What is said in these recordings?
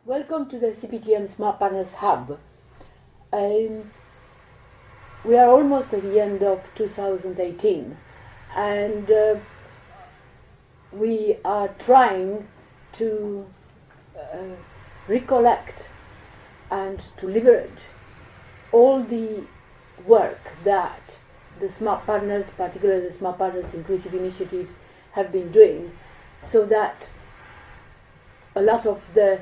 Welcome to the CPTM Smart Partners Hub. We are almost at the end of 2018 and we are trying to recollect and to leverage all the work that the Smart Partners, particularly the Smart Partners Inclusive Initiatives, have been doing, so that a lot of the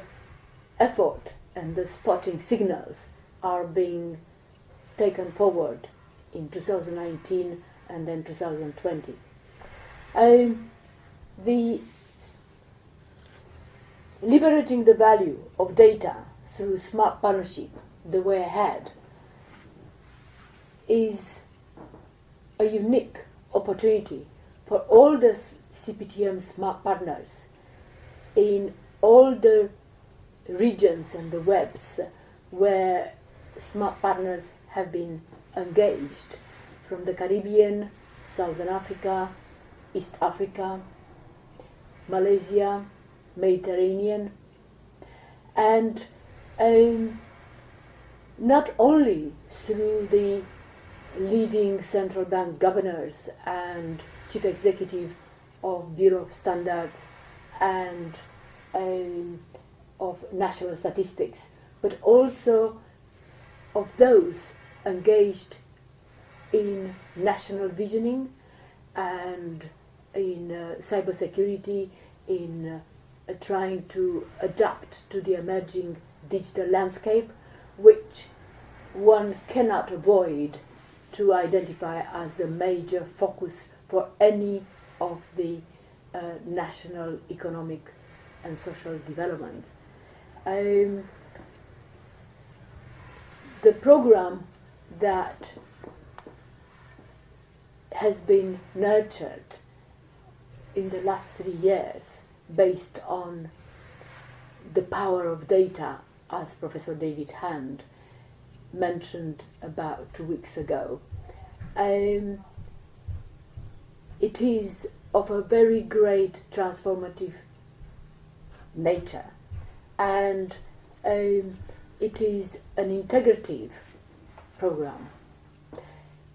effort and the spotting signals are being taken forward in 2019 and then 2020. The liberating the value of data through smart partnership, the way ahead, is a unique opportunity for all the CPTM smart partners in all the regions and the webs where smart partners have been engaged, from the Caribbean, Southern Africa, East Africa, Malaysia, Mediterranean, and not only through the leading central bank governors and chief executive of Bureau of Standards and of national statistics, but also of those engaged in national visioning and in cybersecurity, in trying to adapt to the emerging digital landscape, which one cannot avoid to identify as a major focus for any of the national economic and social development. The program that has been nurtured in the last 3 years based on the power of data, as Professor David Hand mentioned about 2 weeks ago, it is of a very great transformative nature, and it is an integrative program.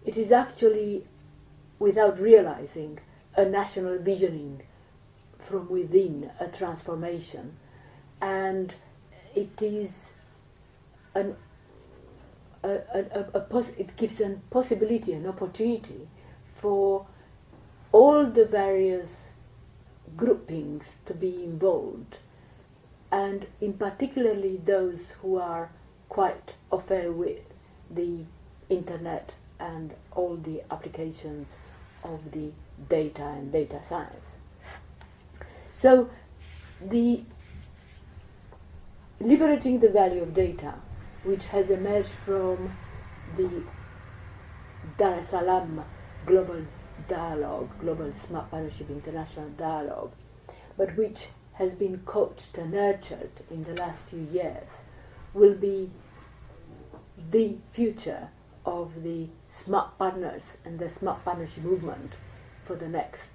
It is actually, without realizing, a national visioning from within, a transformation, and it is it gives a possibility, an opportunity for all the various groupings to be involved, and in particularly those who are quite au fait with the internet and all the applications of the data and data science. So the liberating the value of data, which has emerged from the Dar es Salaam Global Dialogue, Global Smart Partnership International Dialogue, but which has been coached and nurtured in the last few years, will be the future of the smart partners and the smart partnership movement for the next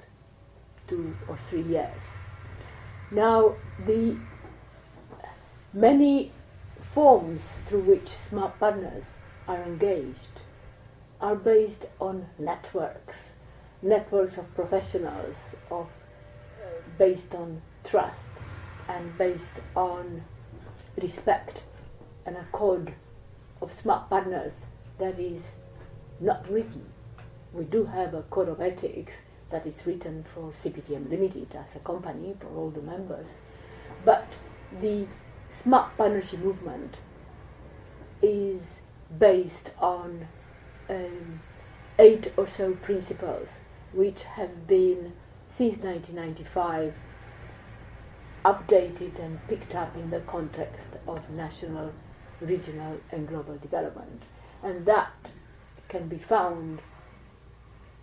2 or 3 years. Now, the many forms through which smart partners are engaged are based on networks of professionals, based on trust and based on respect, and a code of smart partners that is not written. We do have a code of ethics that is written for CPTM Limited as a company for all the members, but the smart partnership movement is based on 8 or so principles which have been, since 1995, updated and picked up in the context of national, regional and global development. And that can be found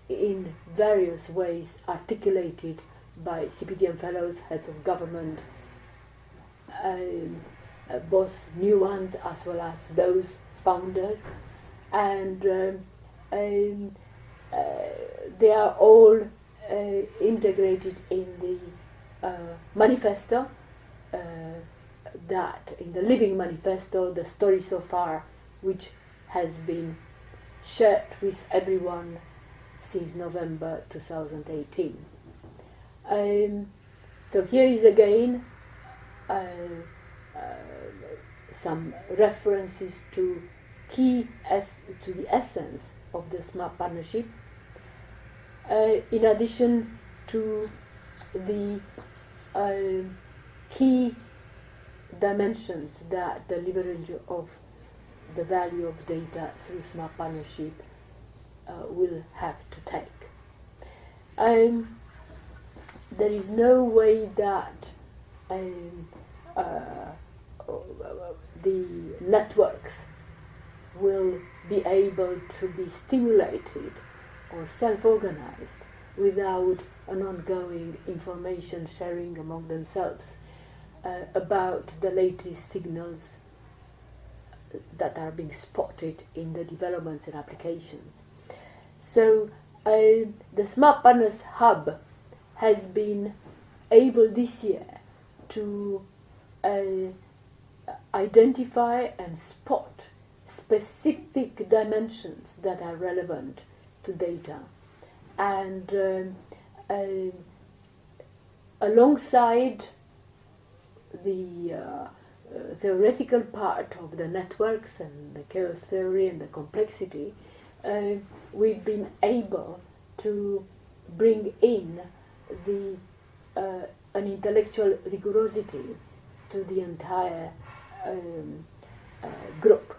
in various ways articulated by CPTM fellows, heads of government, both new ones as well as those founders, and they are all integrated in the manifesto that in the Living Manifesto, the story so far, which has been shared with everyone since November 2018. So here is again some references to to the essence of the SMART partnership, in addition to the key dimensions that the leverage of the value of data through SMART partnership will have to take. There is no way that the networks will be able to be stimulated or self-organized without an ongoing information sharing among themselves about the latest signals that are being spotted in the developments and applications. So the Smart Partners Hub has been able this year to identify and spot specific dimensions that are relevant to data, and alongside the theoretical part of the networks and the chaos theory and the complexity, we've been able to bring in an intellectual rigorosity to the entire group.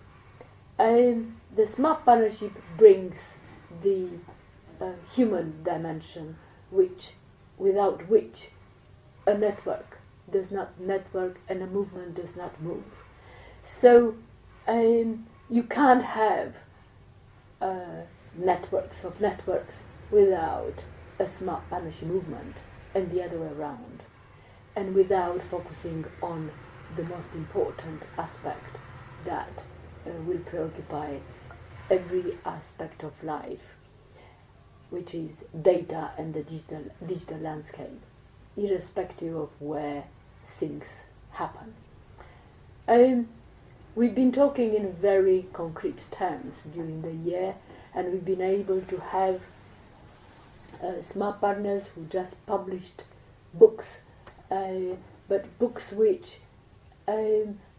The Smart Partnership brings the human dimension, without which a network does not network and a movement does not move. So you can't have networks of networks without a Smart Partnership movement, and the other way around, and without focusing on the most important aspect that will preoccupy every aspect of life, which is data and the digital landscape, irrespective of where things happen. We've been talking in very concrete terms during the year, and we've been able to have Smart Partners who just published books, but books which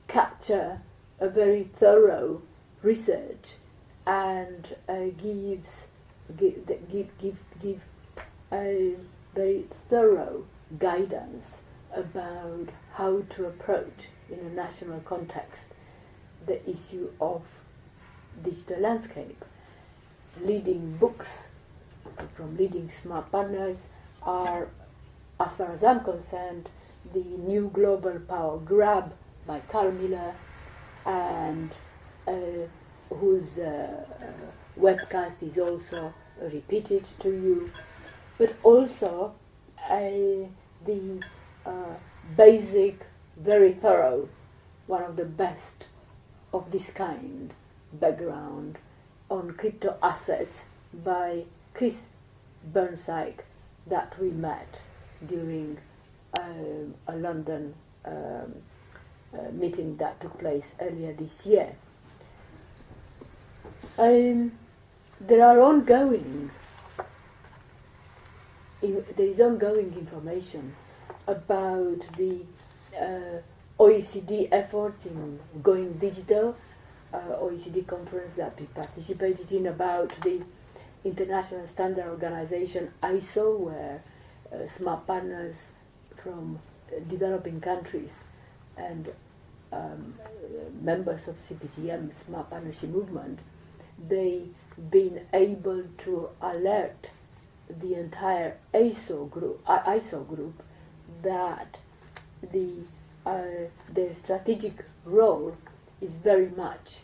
capture a very thorough research and give a very thorough guidance about how to approach in a national context the issue of digital landscape. Leading books from leading Smart Partners are, as far as I'm concerned, the New Global Power Grab by Carl Miller, and whose webcast is also repeated to you, but also the basic, very thorough, one of the best of this kind, background on crypto assets by Chris Burnside, that we met during a London meeting that took place earlier this year. There is ongoing information about the OECD efforts in going digital, OECD conference that we participated in, about the international standard organization ISO, where Smart Partners from developing countries and members of CPTM, Smart Partnership Movement, they've been able to alert the entire ISO group that their strategic role is very much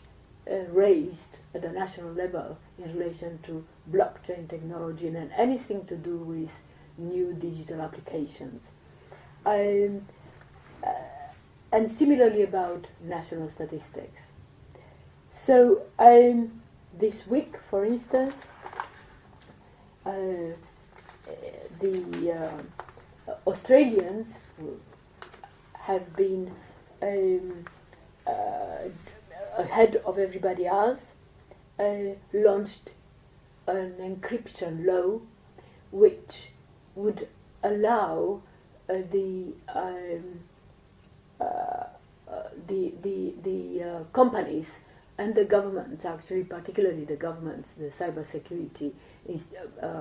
raised at the national level in relation to blockchain technology and anything to do with new digital applications. And similarly about national statistics. So this week, for instance, the Australians have been um, ahead of everybody else, launched an encryption law which would allow the companies and the governments, actually particularly the governments, the cybersecurity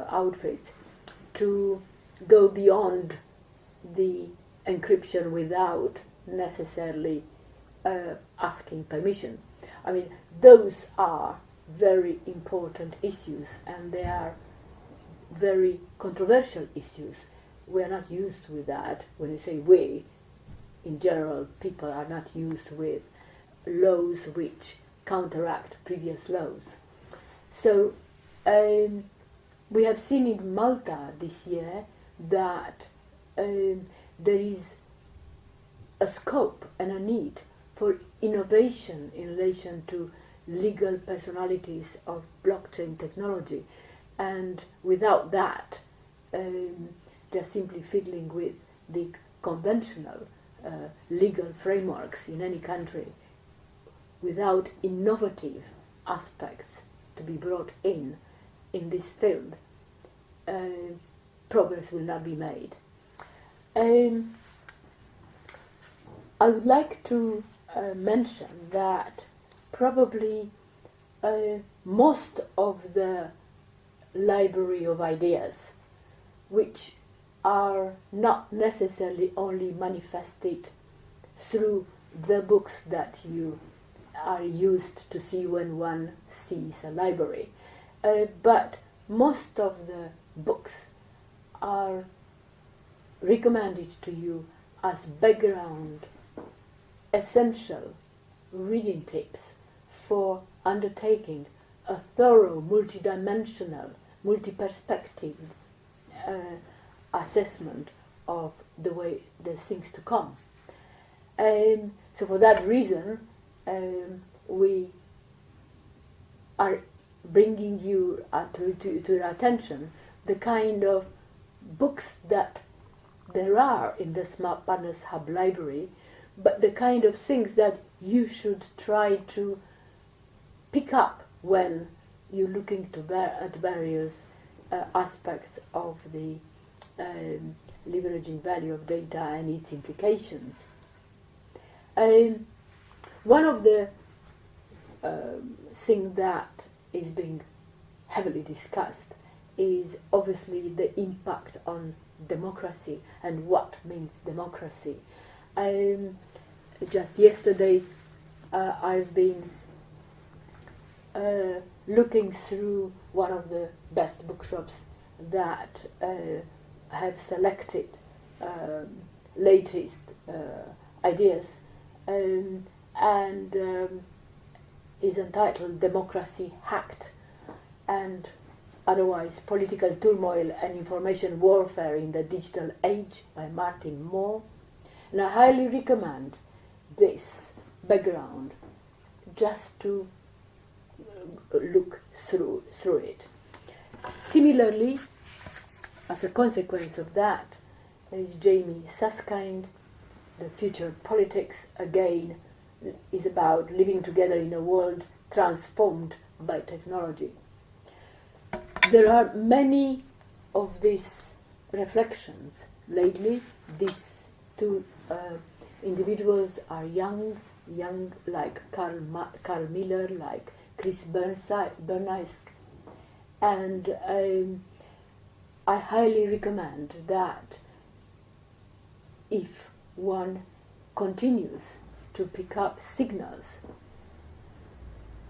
outfits, to go beyond the encryption without necessarily asking permission. I mean, those are very important issues, and they are very controversial issues. We are not used with that. When you say we, in general, people are not used with laws which counteract previous laws. So we have seen in Malta this year that there is a scope and a need for innovation in relation to legal personalities of blockchain technology, and without that they're simply fiddling with the conventional legal frameworks in any country without innovative aspects to be brought in this field. Progress will not be made. I would like to mention that probably most of the library of ideas, which are not necessarily only manifested through the books that you are used to see when one sees a library, but most of the books are recommended to you as background, essential reading tips for undertaking a thorough, multidimensional, multi-perspective assessment of the way the things to come. So for that reason, we are bringing you to your attention the kind of books that there are in the Smart Partners Hub library, but the kind of things that you should try to pick up when you're looking at various aspects of the leveraging value of data and its implications. One of the things that is being heavily discussed is obviously the impact on democracy and what means democracy. Just yesterday I've been looking through one of the best bookshops that have selected latest ideas and is entitled Democracy Hacked, and otherwise Political Turmoil and Information Warfare in the Digital Age by Martin Moore. And I highly recommend this background just to look through it. Similarly, as a consequence of that, there is Jamie Susskind, The Future Politics, again, is about living together in a world transformed by technology. There are many of these reflections lately. These two individuals are young like Carl Miller, like Chris Bernays, and I highly recommend that if one continues to pick up signals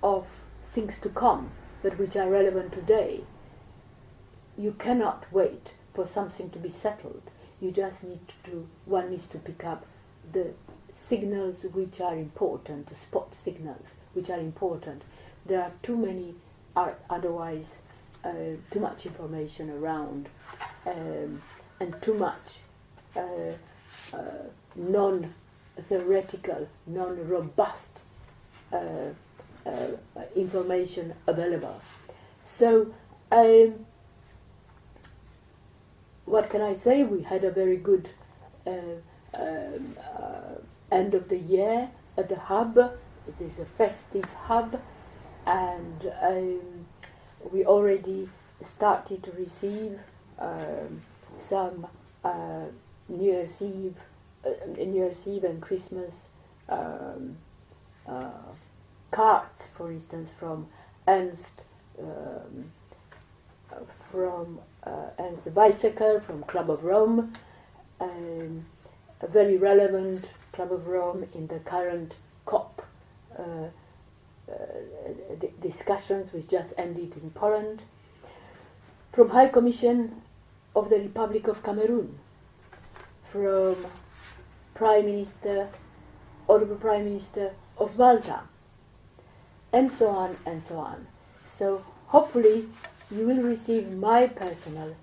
of things to come, but which are relevant today, you cannot wait for something to be settled. You just one needs to pick up the signals which are important, to spot signals which are important. There are too many, otherwise too much information around, and too much non-theoretical, non-robust information available. So what can I say? We had a very good end of the year at the hub. It is a festive hub, and we already started to receive some New Year's Eve and Christmas cards, for instance, from Ernst Weizsäcker from Club of Rome, a very relevant Club of Rome in the current COP discussions which just ended in Poland, from High Commission of the Republic of Cameroon, from Honorable Prime Minister of Malta, and so on and so on. So hopefully you will receive my personal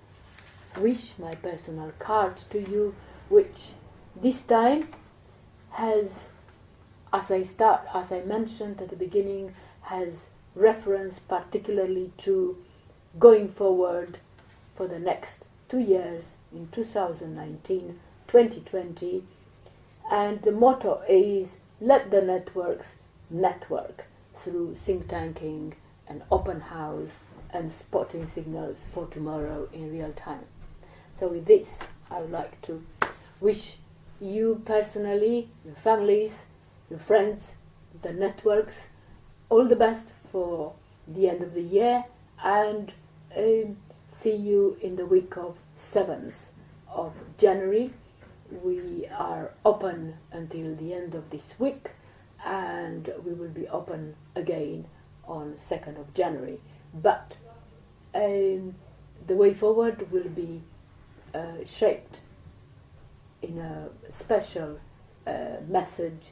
card to you, which this time has, as I mentioned at the beginning, has reference particularly to going forward for the next 2 years in 2019-2020, and the motto is let the networks network through think tanking and open house and spotting signals for tomorrow in real time. So with this, I would like to wish you personally, your families, your friends, the networks, all the best for the end of the year, and see you in the week of 7th of January. We are open until the end of this week, and we will be open again on 2nd of January. But the way forward will be shaped in a special message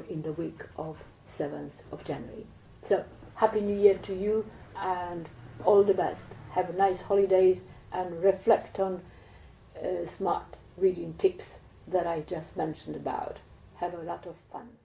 in the week of 7th of January. So, Happy New Year to you, and all the best. Have nice holidays, and reflect on smart reading tips that I just mentioned about. Have a lot of fun.